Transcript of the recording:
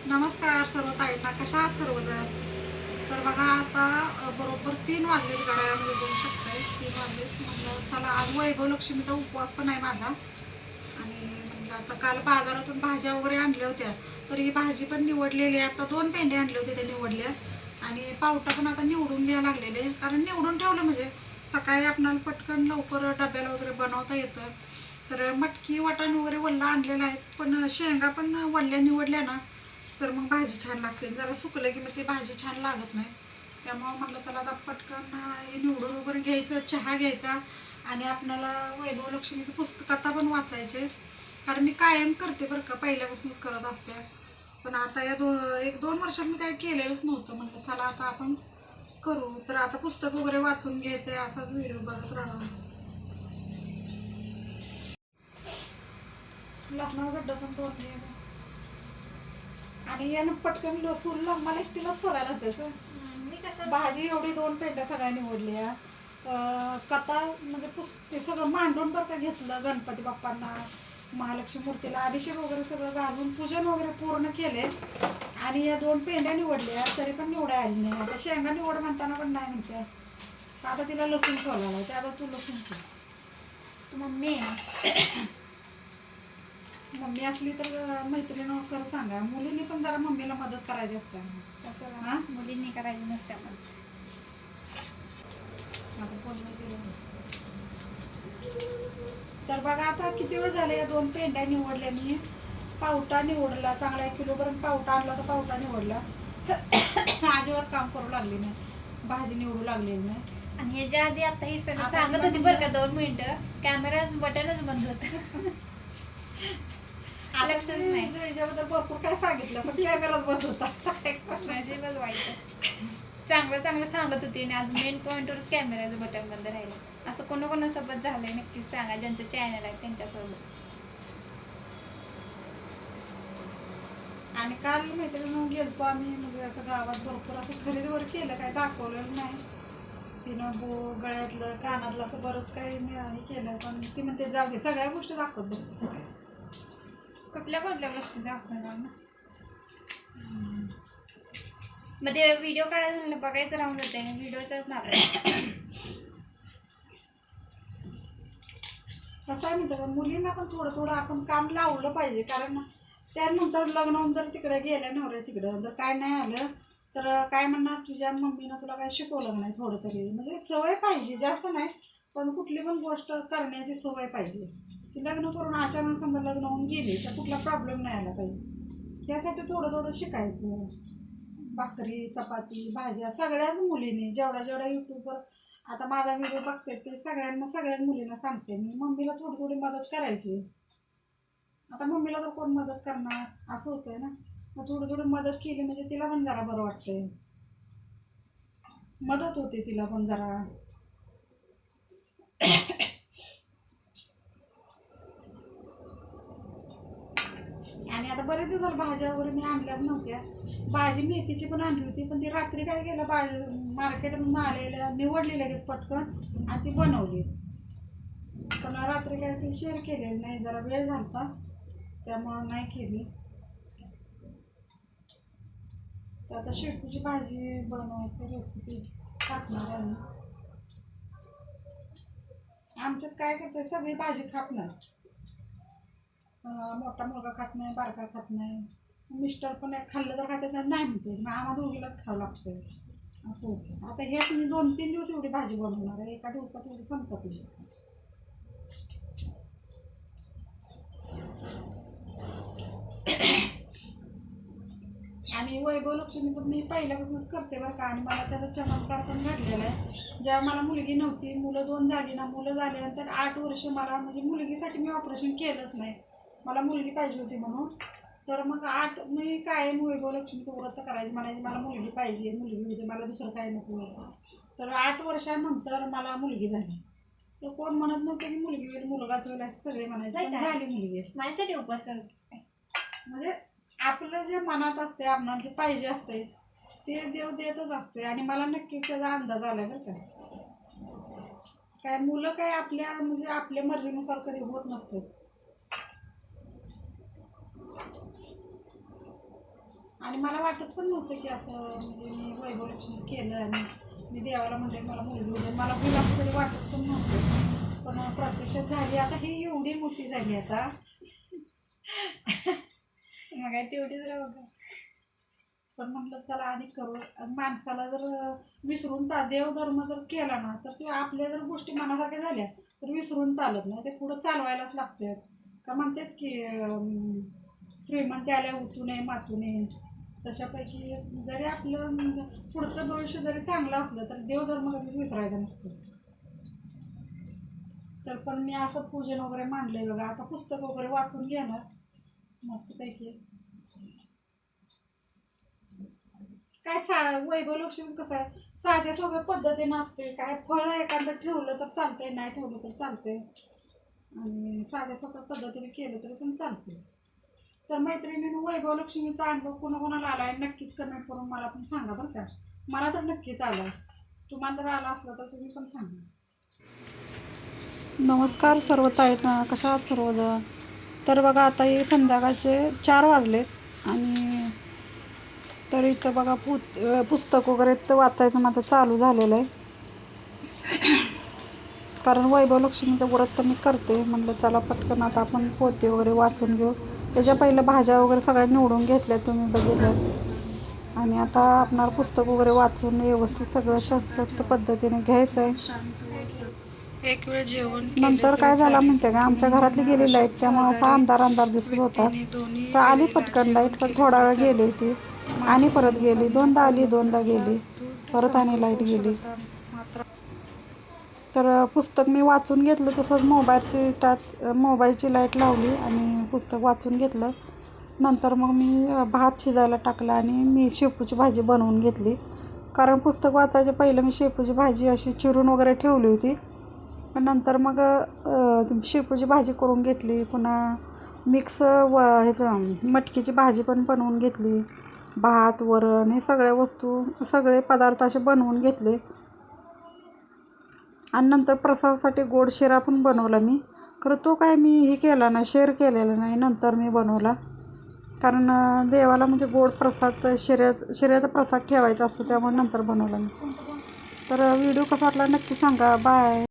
नमस्कार सर्व ताईंना, कशा आहात सर्वजण. तर बघा आता बरोबर 3 वाजलेत, घड्याळामध्ये बघू शकताय 3 वाजलेत. म्हटलं चला आज वैभवलक्ष्मीचा उपवास पण आहे माझा. आणि म्हटलं आता काल बाजारातून भाज्या वगैरे आणल्या होत्या, तर ही भाजी पण निवडलेली आहे. आता 2 पेंडे आणले होते, त्या निवडल्या. आणि पावटा पण आता निवडून घ्यायला लागलेले, कारण निवडून ठेवलं म्हणजे सकाळी आपणाला पटकन लवकर डब्याला वगैरे बनवता येतं. तर मटकी वाटाण वगैरे वल्ला आणलेला आहे, पण शेंगा पण वल्ल्या निवडल्या ना तर मग भाजी छान लागते. जरा सुकलं की मग ती भाजी छान लागत नाही. त्यामुळं म्हटलं चला आता पटकन हे निवडून वगैरे घ्यायचं, चहा घ्यायचा आणि आपणाला वैभवलक्ष्मीचं पुस्तकथा पण वाचायचे. कारण मी कायम करते बरं का, पहिल्यापासूनच करत असते. पण आता या 1-2 वर्षात मी काही केलेलंच नव्हतं. म्हटलं चला आता आपण करू. तर आता पुस्तक वगैरे वाचून घ्यायचं आहे, असाच व्हिडिओ बघत राहा. लसणाचा गड्डा पण तोडले आणि यानं पटकन लसूण मला एकटीला सोडायला त्याचं. मी कसं भाजी एवढी 2 पेंड्या सगळ्या निवडल्या. कथा म्हणजे ते सगळं मांडून बरं का घेतलं. गणपती बाप्पांना, महालक्ष्मी मूर्तीला अभिषेक वगैरे सगळं घालून पूजन वगैरे पूर्ण केले. आणि या 2 पेंड्या निवडल्या, तरी पण निवडा आली नाही. आता शेंगा निवड म्हणताना पण नाही म्हणते. आता तिला लसूण ठेवला ते, आता तू लसूण ठेव. तू मम्मी आहे. मम्मी असली तर मैत्रिणीनं खरं सांगा, मुलींनी पण जरा मम्मीला मदत करायची असते. कसं हां मुलींनी करायची नसते मग. आता कोण नाही केलं. तर बघा आता किती वेळ झाले, या 2 पेंड्या निवडल्या मी. पावटा निवडला चांगला, 1 किलोपर्यंत पावटा आणला तर पावटा निवडला. अजिबात काम करू लागली नाही, भाजी निवडू लागलेली नाही. आणि याच्या आधी आता ही सगळं आता सांगत तिला होती बरं का 2 मिनिटं, कॅमेराच बटनच बंद होतं. लक्षात नाही. याच्याबद्दल भरपूर काय सांगितलं, पण कॅमेराच बंद होता. नशीबच वाईट. चांगलं चांगलं सांगत होती आणि आज मेन पॉईंटवरच कॅमेराचं बटन बंद राहिलं. असं कोणाकोणासोबत झालंय नक्कीच सांगा, ज्यांचं चॅनल आहे त्यांच्यासोबत. आणि काल मैत्रिणीनं गेलतो आम्ही, म्हणजे असं गावात भरपूर असं खरेदी वगैरे केलं, काय दाखवलेलं नाही. तिनं गळ्यातलं कानातलं असं बरंच काही हे केलं, पण ती म्हणते जाऊ दे, सगळ्या गोष्टी दाखवत बघ. कुठल्या कुठल्या गोष्टी दाखवणार ना. मग ते व्हिडिओ काढायला झालं बघायचं राहून जाते, व्हिडिओच्याच नाव. कसं आहे म्हणतं, मुलींना पण थोडं थोडं आपण काम लावलं पाहिजे. कारण त्यानंतर लग्न होऊन जर तिकडे गेल्या नवऱ्याच्याकडं जर काय नाही आलं तर काय म्हणणार, तुझ्या मम्मीनं तुला काय शिकवलं नाही थोडं तरी. म्हणजे सवय पाहिजे, जास्त नाही पण कुठली पण गोष्ट करण्याची सवय पाहिजे. की लग्न करून अचानक समजा लग्न होऊन गेली तर कुठला प्रॉब्लेम नाही आला पाहिजे. यासाठी थोडं थोडं शिकायचं. भाकरी, चपाती, भाज्या सगळ्याच मुलींनी जेवढ्या जेवढ्या यूट्यूबवर आता माझा व्हिडिओ बघते ते सगळ्याच मुलींना सांगते मी, मम्मीला थोडी थोडी मदत करायची. आता मम्मीला तर कोण मदत करणार असं होतंय ना. मग थोडी थोडी मदत केली म्हणजे तिला पण जरा बरं वाटतंय, मदत होते तिला पण जरा. आणि आता बरेच दिवस झाले भाज्या वगैरे मी आणल्याच नव्हत्या. भाजी मेथीची पण आणली होती, पण ती रात्री काय केलं, मार्केटमधून आलेलं निवडली लगेच पटकन आणि ती बनवली. पण रात्री काय ती शेअर केलेली नाही, जरा वेळ झाला त्यामुळं नाही केली. तर आता शेपूची भाजी बनवायची रेसिपी टाकणार आहे. आमच्यात काय करते, सगळी भाजी खात नाही. मोठा मुलगा खात नाही, बारका खात नाही, मिस्टर पण खाल्लं तर खात्यात नाही म्हणते, मग आम्हाला दोघीलाच खावं लागतं असं होतं. आता हे मी 2-3 दिवस एवढी भाजी बनवणार आहे, एका दिवसात एवढी संपत नाही. आणि वैभवलक्ष्मीचं मी पहिल्यापासूनच करते बरं का. आणि मला त्याचा चमत्कार पण घडलेला आहे. जेव्हा मला मुलगी नव्हती, मुलं 2 झाली ना, मुलं झाल्यानंतर 8 वर्ष मला म्हणजे मुलगीसाठी मी ऑपरेशन केलंच नाही. मला मुलगी पाहिजे होती म्हणून. तर मग मी कायम वैभवलक्ष्मीचं व्रत करायची, म्हणायची मला मुलगी पाहिजे, मुलगी होते, मला दुसरं काही नको. तर 8 वर्षानंतर मला मुलगी झाली. तर कोण म्हणत नव्हतं की मुलगी होईल, मुलगाच होईल, असे सगळे म्हणायचे, पण झाली मुलगी. माझ्यासाठी उपवास करतेस काय? म्हणजे आपलं जे मनात असते, आपणाला जे पाहिजे असते ते देव देतच असतोय. आणि मला नक्कीच त्याचा अंदाज आला बरं का. काय मुलं काय आपल्या म्हणजे आपल्या मर्जीनुसार कधी होत नसते. आणि मला वाटत पण नव्हतं की असं म्हणजे मी वैभवलक्ष्मी केलं आणि मी देवाला म्हणले मला मुलगी होते, मला मुलं असं तरी वाटत पण नव्हतं. पण प्रत्यक्षात झाली. आता ही एवढी मोठी झाली आता. मग काय तेवढीच राहू का. पण म्हटलं चला आणि करू. आणि माणसाला जर विसरून देवधर्म जर केला ना तर ते आपल्या जर गोष्टी मनासारख्या झाल्या तर विसरून चालत नाही, ते पुढं चालवायलाच लागते. का म्हणतात की श्रीमंती आल्या उठू नये मातू नये, तशापैकी जरी आपलं पुढचं भविष्य जरी चांगलं असलं तर देवधर्म कधीच विसरायचा नसतो. तर पण मी असं पूजन वगैरे मांडलंय बघा. आता पुस्तक वगैरे वाचून घेणार मस्तपैकी. काय वैभवलक्ष्मी कसं आहे साध्या सोप्या पद्धतीनं असते. काय फळ एखादं ठेवलं तर चालतंय, नाही ठेवलं तर चालतंय, आणि साध्या सोप्या पद्धतीने केलं तरी पण चालते. तर मैत्रिणीनं वैभवलक्ष्मीचा अनुभव कोणाकोणाला आला आहे नक्कीच कमेंट करून मला पण सांगा बरं का. मला तर नक्कीच आला आहे. तुम्हाला जर आला असला तर तुम्ही पण सांगा. नमस्कार सर्व ताईंना, कशा आहात सर्वजण. तर बघा आता हे संध्याकाळचे 4 वाजलेत आणि तर इथं बघा पुस्तक वगैरे तर वाचायचं माझं चालू झालेलं आहे. कारण वैभवलक्ष्मीचं व्रत तर मी करते. म्हटलं चला पटकन आता आपण पोथी वगैरे वाचून घेऊ. त्याच्या पहिलं भाज्या वगैरे सगळ्या निवडून घेतल्या, तुम्ही बघितल्यात. आणि आता आपणाला पुस्तक वगैरे वाचून व्यवस्थित सगळं शास्त्रोक्त पद्धतीने घ्यायचं आहे. एक वेळ जेवण नंतर काय झालं म्हणते का, आमच्या घरातली गेली लाईट, त्यामुळे असा अंधार अंधार दिसत होता. तर आली पटकन लाईट, पण थोडा वेळ गेली होती आणि परत गेली. 2दा आली 2दा गेली, परत आणि लाईट गेली. तर पुस्तक मी वाचून घेतलं. तसंच मोबाईलची लाईट लावली आणि पुस्तक वाचून घेतलं. नंतर मग मी भात शिजायला टाकला आणि मी शेपूची भाजी बनवून घेतली. कारण पुस्तक वाचायच्या पहिलं मी शेपूची भाजी अशी चिरून वगैरे ठेवली होती. नंतर मग शेपूची भाजी करून घेतली. पुन्हा मिक्स मटकीची भाजी पण बनवून घेतली. भात, वरण, हे सगळे पदार्थ असे बनवून घेतले. आणि नंतर प्रसादासाठी गोड शिरा पण बनवला मी. खरं तो काय मी हे केला नाही, शेअर केलेला नाही, नंतर मी बनवला. कारण देवाला म्हणजे गोड प्रसाद शिऱ्याचा प्रसाद ठेवायचा असतो, त्यामुळे नंतर बनवला मी. तर व्हिडिओ कसा वाटला नक्की सांगा. बाय.